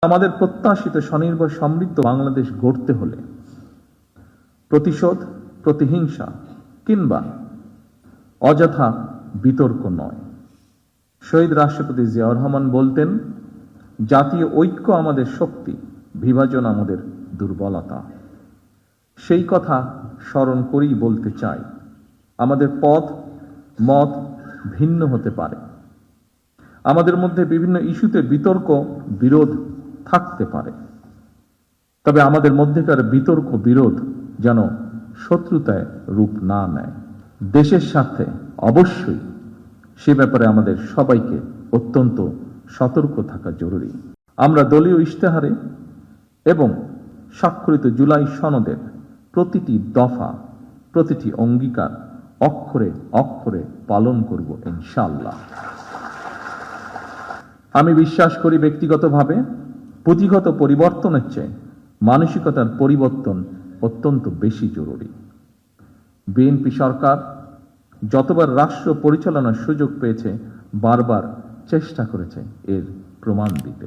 আমাদের প্রত্যাশিত স্বনির্ভর সমৃদ্ধ বাংলাদেশ গড়তে হলে প্রতিশোধ, প্রতিহিংসা কিংবা অযথা বিতর্ক নয়। শহীদ রাষ্ট্রপতি জিয়াউর রহমান বলতেন, জাতীয় ঐক্য আমাদের শক্তি, বিভাজন আমাদের দুর্বলতা। সেই কথা স্মরণ করেই বলতে চাই, আমাদের পথ মত ভিন্ন হতে পারে, আমাদের মধ্যে বিভিন্ন ইস্যুতে বিতর্ক বিরোধ থাকতে পারে, তবে আমাদের মধ্যেকার বিতর্ক বিরোধ যেন শত্রুতায় রূপ না নেয়। দেশের স্বার্থে অবশ্যই সে ব্যাপারে আমাদের সবাইকে অত্যন্ত সতর্ক থাকা জরুরি। আমরা দলীয় ইশতেহারে এবং স্বাক্ষরিত জুলাই সনদের প্রতিটি দফা, প্রতিটি অঙ্গীকার অক্ষরে অক্ষরে পালন করব ইনশাআল্লাহ। আমি বিশ্বাস করি, ব্যক্তিগতভাবে পুঁথিগত পরিবর্তনের চেয়ে মানসিকতার পরিবর্তন অত্যন্ত বেশি জরুরি। বিএনপি সরকার যতবার রাষ্ট্র পরিচালনার সুযোগ পেয়েছে, বারবার চেষ্টা করেছে এর প্রমাণ দিতে।